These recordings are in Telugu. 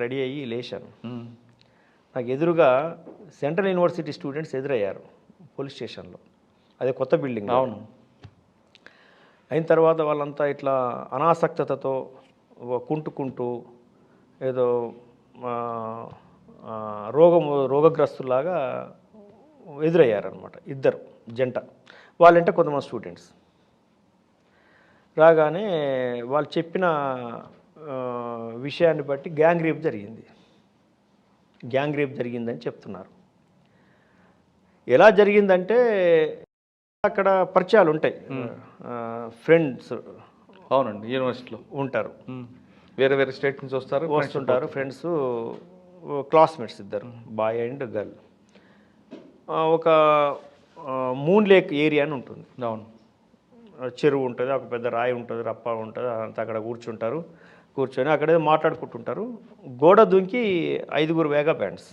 రెడీ అయ్యి లేచాను. నాకు ఎదురుగా సెంట్రల్ యూనివర్సిటీ స్టూడెంట్స్ ఎదురయ్యారు పోలీస్ స్టేషన్లో. అదే కొత్త బిల్డింగ్. అవును. అయిన తర్వాత వాళ్ళంతా ఇట్లా అనాసక్తతతో కుంటుకుంటూ ఏదో రోగగ్రస్తులాగా ఎదురయ్యారనమాట. ఇద్దరు జంట, వాళ్ళంటే కొంతమంది స్టూడెంట్స్ రాగానే వాళ్ళు చెప్పిన విషయాన్ని బట్టి గ్యాంగ్ రేప్ జరిగిందని చెప్తున్నారు. ఎలా జరిగిందంటే అక్కడ పరిచయాలు ఉంటాయి, ఫ్రెండ్స్. అవునండి, యూనివర్సిటీలో ఉంటారు, వేరే వేరే స్టేట్ నుంచి వస్తుంటారు ఫ్రెండ్స్, క్లాస్మేట్స్ ఇద్దరు, బాయ్ అండ్ గర్ల్. ఒక మూన్ లేక్ ఏరియా అని ఉంటుంది. అవును. చెరువు ఉంటుంది, ఒక పెద్ద రాయి ఉంటుంది, రప్ప ఉంటుంది, అంతా అక్కడ కూర్చొని అక్కడే మాట్లాడుకుంటుంటారు. గోడ దూకి 5 వేగా బ్యాండ్స్,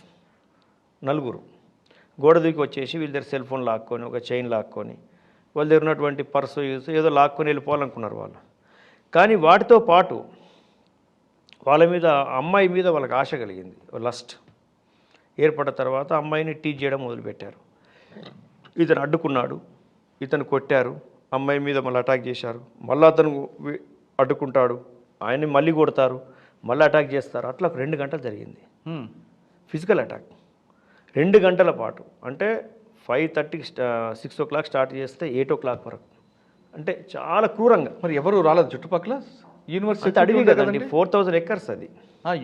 4 గోడ దూకి వచ్చేసి వీళ్ళ దగ్గర సెల్ ఫోన్ లాక్కొని, ఒక చైన్ లాక్కొని, వాళ్ళ దగ్గర ఉన్నటువంటి పర్సు ఏదో లాక్కొని వెళ్ళిపోవాలనుకున్నారు వాళ్ళు. కానీ వాటితో పాటు వాళ్ళ మీద, అమ్మాయి మీద వాళ్ళకి ఆశ కలిగింది, లస్ట్ ఏర్పడ్డ తర్వాత అమ్మాయిని టీచ్ చేయడం మొదలుపెట్టారు. ఇతను అడ్డుకున్నాడు, ఇతను కొట్టారు, అమ్మాయి మీద మళ్ళీ అటాక్ చేశారు, మళ్ళీ అతను అడ్డుకుంటాడు, ఆయన్ని మళ్ళీ కొడతారు, మళ్ళీ అటాక్ చేస్తారు. అట్లా 2 గంటలు జరిగింది ఫిజికల్ అటాక్. 2 గంటల పాటు, అంటే 5:30 6 o'clock స్టార్ట్ చేస్తే 8 o'clock వరకు, అంటే చాలా క్రూరంగా. మరి ఎవరు రాలేదు చుట్టుపక్కల? యూనివర్సిటీ అడవి కదండి, 4000 acres అది.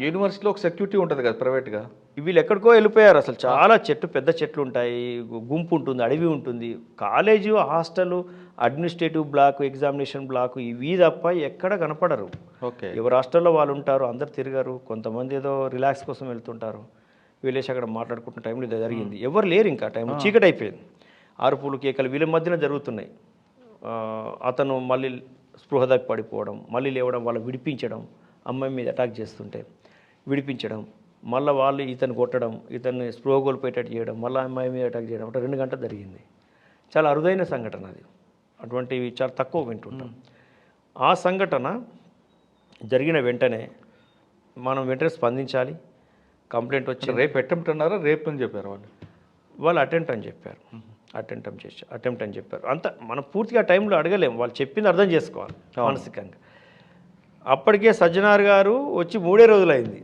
యూనివర్సిటీలో ఒక సెక్యూరిటీ ఉంటుంది కదా ప్రైవేట్గా. వీళ్ళు ఎక్కడికో వెళ్ళిపోయారు. అసలు చాలా పెద్ద చెట్లు ఉంటాయి, గుంపు ఉంటుంది, అడవి ఉంటుంది. College, hostel, administrative block, examination block, ఇవి తప్ప ఎక్కడ కనపడరు. ఓకే. ఎవరు హాస్టల్లో వాళ్ళు ఉంటారు, అందరు తిరగరు. కొంతమంది ఏదో రిలాక్స్ కోసం వెళ్తుంటారు. వీళ్ళేసి అక్కడ మాట్లాడుకుంటున్న టైంలో ఇది జరిగింది. ఎవరు లేరు, ఇంకా టైం చీకటి అయిపోయింది. అరుపులు, కేకలు వీళ్ళ మధ్యన జరుగుతున్నాయి. అతను మళ్ళీ స్పృహ తప్పి పడిపోవడం, మళ్ళీ లేవడం, వాళ్ళు విడిపించడం, అమ్మాయి మీద అటాక్ చేస్తుంటే విడిపించడం, మళ్ళీ వాళ్ళు ఇతను కొట్టడం, ఇతన్ని స్పృహ కోల్పోయేటట్టు చేయడం, మళ్ళీ అమ్మాయి మీద అటాక్ చేయడం. అంటే 2 గంటలు జరిగింది. చాలా అరుదైన సంఘటన అది, అటువంటివి చాలా తక్కువ వింటుంటాం. ఆ సంఘటన జరిగిన వెంటనే మనం వెంటనే స్పందించాలి. కంప్లైంట్ వచ్చి రేపు అటెంప్ట్ అన్నారా, రేపు అని చెప్పారు వాళ్ళు అటెంప్ట్ అని చెప్పారు. అటెంప్ట్ అని చెప్పారు. అంత మనం పూర్తిగా టైంలో అడగలేము, వాళ్ళు చెప్పింది అర్థం చేసుకోవాలి మానసికంగా. అప్పటికే సజ్జనార్ గారు వచ్చి 3 రోజులైంది.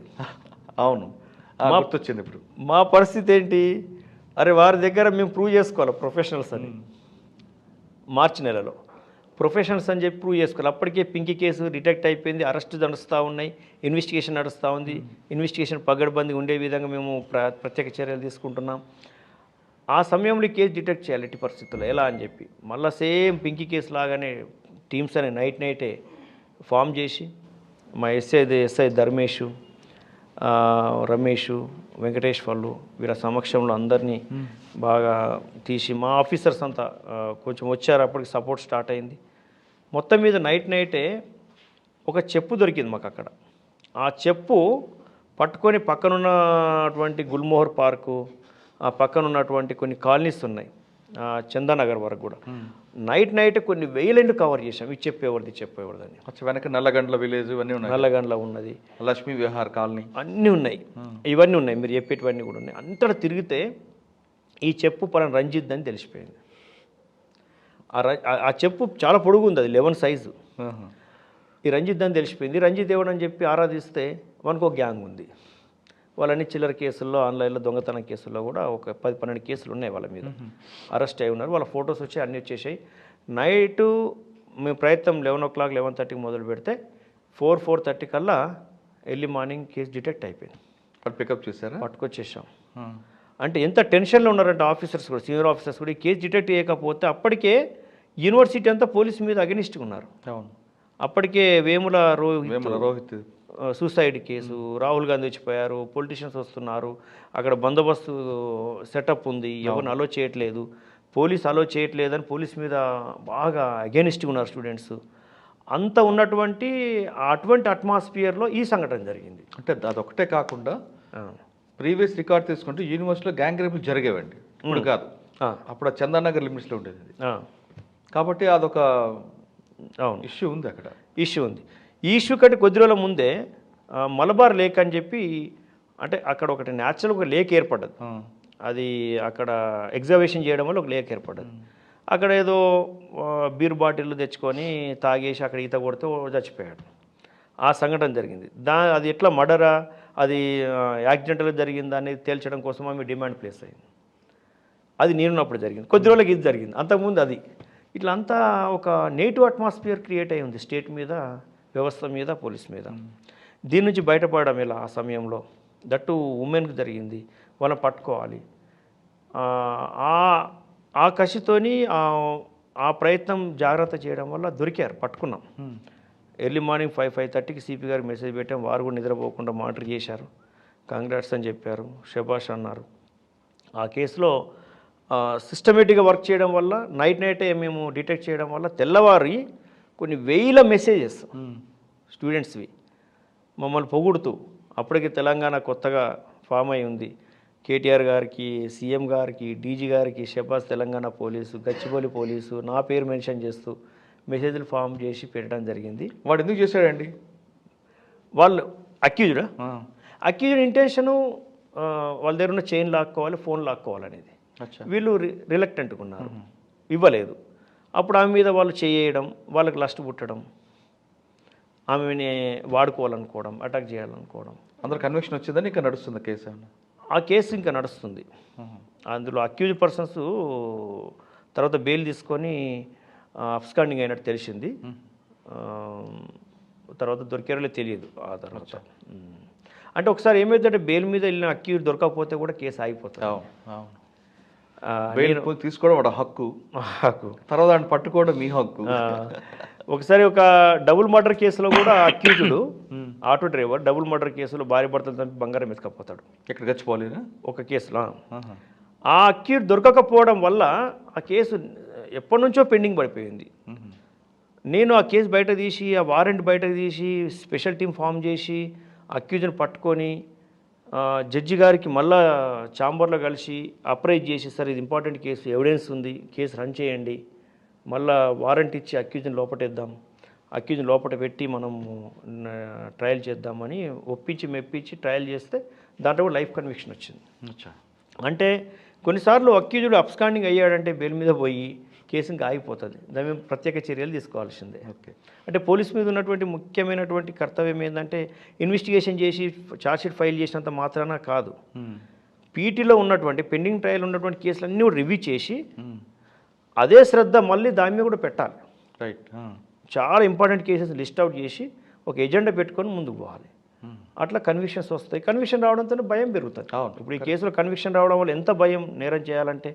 అవును, గుర్తొచ్చింది ఇప్పుడు. మా పరిస్థితి ఏంటి? అరే వారి దగ్గర మేము ప్రూవ్ చేసుకోవాలి ప్రొఫెషనల్స్ అని. మార్చి నెలలో ప్రొఫెషనల్స్ అని చెప్పి ప్రూవ్ చేసుకోవాలి. అప్పటికే పింకీ కేసు డిటెక్ట్ అయిపోయింది, అరెస్ట్ నడుస్తూ ఉన్నాయి, ఇన్వెస్టిగేషన్ నడుస్తూ ఉంది. ఇన్వెస్టిగేషన్ పగడ్బందీ ఉండే విధంగా మేము ప్రత్యేక చర్యలు తీసుకుంటున్నాం. ఆ సమయంలో కేసు డిటెక్ట్ చేయాలి ఎట్టి పరిస్థితుల్లో, ఎలా అని చెప్పి మళ్ళీ సేమ్ పింకీ కేసు లాగానే టీమ్స్ అని నైటే ఫామ్ చేసి మా ఎస్ఐ ధర్మేషు, రమేషు, వెంకటేష్ వాళ్ళు వీళ్ళ సమక్షంలో అందరినీ బాగా తీసి, మా ఆఫీసర్స్ అంతా కొంచెం వచ్చారు. అప్పటికి సపోర్ట్ స్టార్ట్ అయింది. మొత్తం మీద నైటే ఒక చెప్పు దొరికింది మాకు అక్కడ. ఆ చెప్పు పట్టుకొని పక్కనున్నటువంటి గుల్మోహర్ పార్కు, ఆ పక్కన ఉన్నటువంటి కొన్ని కాలనీస్ ఉన్నాయి, చందానగర్ వరకు కూడా నైట్ కొన్ని వేలండ్ కవర్ చేసాం. ఇది చెప్పేవాడిదని వెనక నల్లగండ్ల విలేజ్ ఇవన్నీ ఉన్నాయి, నల్లగండ్ల ఉన్నది, లక్ష్మీ విహార్ కాలనీ అన్నీ ఉన్నాయి, ఇవన్నీ ఉన్నాయి, మీరు చెప్పేటివన్నీ కూడా ఉన్నాయి. అంతటా తిరిగితే ఈ చెప్పు పలానా రంజిత్ అని తెలిసిపోయింది. ఆ చెప్పు చాలా పొడుగు ఉంది, అది 11 సైజు. ఈ రంజిత్ అని తెలిసిపోయింది. రంజిత్ ఎవడని చెప్పి ఆరాధిస్తే మనకు ఒక గ్యాంగ్ ఉంది. వాళ్ళని చిల్లర కేసుల్లో, ఆన్లైన్లో దొంగతనం కేసుల్లో కూడా ఒక 10-12 కేసులు ఉన్నాయి వాళ్ళ మీద. అరెస్ట్ అయి ఉన్నారు. వాళ్ళ ఫొటోస్ వచ్చి అన్నీ వచ్చేసాయి. నైటు మేము ప్రయత్నం 11 o'clock 11:30 మొదలు పెడితే 4:30 కల్లా ఎర్లీ మార్నింగ్ కేసు డిటెక్ట్ అయిపోయింది. పికప్ చేశారా? పట్టుకొచ్చేసాం. అంటే ఎంత టెన్షన్లో ఉన్నారంటే ఆఫీసర్స్ కూడా, సీనియర్ ఆఫీసర్స్ కూడా. ఈ కేసు డిటెక్ట్ చేయకపోతే అప్పటికే యూనివర్సిటీ అంతా పోలీసు మీద అగెనిస్ట్గా ఉన్నారు. అవును, అప్పటికే వేముల రోహిత్ సూసైడ్ కేసు, రాహుల్ గాంధీ వచ్చిపోయారు, పొలిటీషియన్స్ వస్తున్నారు, అక్కడ బందోబస్తు సెటప్ ఉంది, ఎవరిని అలో చేయట్లేదు, పోలీస్ అలో చేయట్లేదని పోలీస్ మీద బాగా అగెనిస్ట్గా ఉన్నారు స్టూడెంట్స్. అంత ఉన్నటువంటి అటువంటి అట్మాస్ఫియర్లో ఈ సంఘటన జరిగింది. అంటే అదొకటే కాకుండా ప్రీవియస్ రికార్డ్ తీసుకుంటే యూనివర్సిటీలో గ్యాంగ్ రేపులు జరిగేవండి, ఇప్పుడు కాదు. అప్పుడు చందానగర్ లిమిట్స్లో ఉండేది అది. కాబట్టి అదొక ఇష్యూ ఉంది, అక్కడ ఇష్యూ ఉంది. ఈ ఇష్యూ కంటే కొద్ది రోజుల ముందే మలబార్ లేక్ అని చెప్పి, అంటే అక్కడ ఒకటి న్యాచురల్ ఒక లేక్ ఏర్పడ్డది. అది అక్కడ ఎగ్జాబిషన్ చేయడం వల్ల ఒక లేక్ ఏర్పడ్డది. అక్కడ ఏదో బీర్ బాటిల్ తెచ్చుకొని తాగేసి అక్కడ ఈత కొడితే చచ్చిపోయాడు. ఆ సంఘటన జరిగింది. అది ఎట్లా మర్డరా, అది యాక్సిడెంటల్గా జరిగిందా అనేది తేల్చడం కోసం ఆమె డిమాండ్ ప్లేస్ అయింది. అది నేనున్నప్పుడు జరిగింది. కొద్ది రోజులకి ఇది జరిగింది. అంతకుముందు అది ఇట్లా అంతా ఒక నెగిటివ్ అట్మాస్ఫియర్ క్రియేట్ అయి ఉంది స్టేట్ మీద, వ్యవస్థ మీద, పోలీస్ మీద. దీని నుంచి బయటపడడం ఎలా ఆ సమయంలో, దట్టు ఉమెన్కి జరిగింది, వాళ్ళని పట్టుకోవాలి. ఆ కసితోని ఆ ప్రయత్నం జాగ్రత్త చేయడం వల్ల దొరికారు, పట్టుకున్నాం. ఎర్లీ మార్నింగ్ 5:30కి సిపి గారికి మెసేజ్ పెట్టాం. వారు కూడా నిద్రపోకుండా మానిటర్ చేశారు. కాంగ్రాట్స్ అని చెప్పారు, శబాష్ అన్నారు. ఆ కేసులో సిస్టమేటిక్గా వర్క్ చేయడం వల్ల, నైటే మేము డిటెక్ట్ చేయడం వల్ల తెల్లవారి కొన్ని వేల మెసేజెస్ స్టూడెంట్స్వి మమ్మల్ని పొగుడుతూ, అప్పటికి తెలంగాణ కొత్తగా ఫామ్ అయి ఉంది, కేటీఆర్ గారికి, సీఎం గారికి, డీజీ గారికి శబాష్ తెలంగాణ పోలీసు, గచ్చిబౌలి పోలీసు, నా పేరు మెన్షన్ చేస్తూ మెసేజ్లు ఫామ్ చేసి పెట్టడం జరిగింది. వాడు ఎందుకు చేశాడండి? వాళ్ళు అక్యూజ్డా? అక్యూజ్డ్ ఇంటెన్షను వాళ్ళ దగ్గర ఉన్న చైన్ లాక్కోవాలి, ఫోన్ లాక్కోవాలనేది. వీళ్ళు రిలక్టెంట్గా ఉన్నారు, ఇవ్వలేదు. అప్పుడు ఆమె మీద వాళ్ళు చేయడం, వాళ్ళకి లస్ట్ పుట్టడం, ఆమెని వాడుకోవాలనుకోవడం, అటాక్ చేయాలనుకోవడం. అందరు కన్విక్షన్ వచ్చిందని ఇంకా నడుస్తుంది కేసు? ఆ కేసు ఇంకా నడుస్తుంది. అందులో అక్యూజ్ పర్సన్స్ తర్వాత బెయిల్ తీసుకొని అబ్స్కాండింగ్ అయినట్టు తెలిసింది. తర్వాత దొరికారో తెలియదు. ఆ తర్వాత అంటే ఒకసారి ఏమైందంటే బెయిల్ మీద వెళ్ళిన అక్యూజ్ దొరకకపోతే కూడా కేసు ఆగిపోతుంది. బెయిల్ తీసుకోవడం వాడు హక్కు, తర్వాత దాన్ని పట్టుకోవడం మీ హక్కు. ఒకసారి ఒక డబుల్ మర్డర్ కేసులో కూడా accused auto driver double murder కేసులో భార్య భర్తలు చంపి బంగారం ఎత్తుకపోతాడు. ఎక్కడ గచ్చిపోవాలి ఒక కేసులో. ఆ అక్యూజ్ దొరకకపోవడం వల్ల ఆ కేసు ఎప్పటి నుంచో పెండింగ్ పడిపోయింది. నేను ఆ కేసు బయట తీసి, ఆ వారెంట్ బయటకు తీసి, స్పెషల్ టీం ఫామ్ చేసి అక్యూజ్ని పట్టుకొని జడ్జి గారికి మళ్ళా ఛాంబర్లో కలిసి అప్రైజ్ చేసి, సార్ ఇది ఇంపార్టెంట్ కేసు, ఎవిడెన్స్ ఉంది, కేసు రన్ చేయండి, మళ్ళా వారెంట్ ఇచ్చి అక్యూజ్ని లోపటేద్దాం, అక్యూజ్ని లోపల పెట్టి మనము ట్రయల్ చేద్దామని ఒప్పించి మెప్పించి ట్రయల్ చేస్తే దాంట్లో కూడా లైఫ్ కన్విక్షన్ వచ్చింది. అంటే కొన్నిసార్లు అక్యూజ్డ్ అబ్స్కాండింగ్ అయ్యాడంటే బెయిల్ మీద పోయి కేసు ఇంకా ఆగిపోతుంది. దాని మీద ప్రత్యేక చర్యలు తీసుకోవాల్సిందే. అంటే పోలీస్ మీద ఉన్నటువంటి ముఖ్యమైనటువంటి కర్తవ్యం ఏంటంటే ఇన్వెస్టిగేషన్ చేసి ఛార్జ్షీట్ ఫైల్ చేసినంత మాత్రాన కాదు, పీటీలో ఉన్నటువంటి పెండింగ్ ట్రయల్ ఉన్నటువంటి కేసులన్నీ కూడా రివ్యూ చేసి అదే శ్రద్ధ మళ్ళీ దాని మీద కూడా పెట్టాలి. రైట్. చాలా ఇంపార్టెంట్ కేసెస్ లిస్ట్ అవుట్ చేసి ఒక ఎజెండా పెట్టుకొని ముందుకు పోవాలి. అట్లా కన్విక్షన్స్ వస్తాయి. కన్విక్షన్ రావడంతో భయం పెరుగుతుంది. ఇప్పుడు ఈ కేసులో కన్విక్షన్ రావడం వల్ల ఎంత భయం, నేరం చేయాలంటే.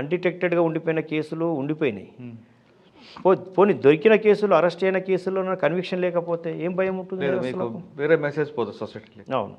అన్డిటెక్టెడ్గా ఉండిపోయిన కేసులు ఉండిపోయినాయి. పోనీ దొరికిన కేసులు, అరెస్ట్ అయిన కేసుల్లో కన్విక్షన్ లేకపోతే ఏం భయం ఉంటుంది? వేరే మెసేజ్ పోతుంది సొసైటీకి. అవును.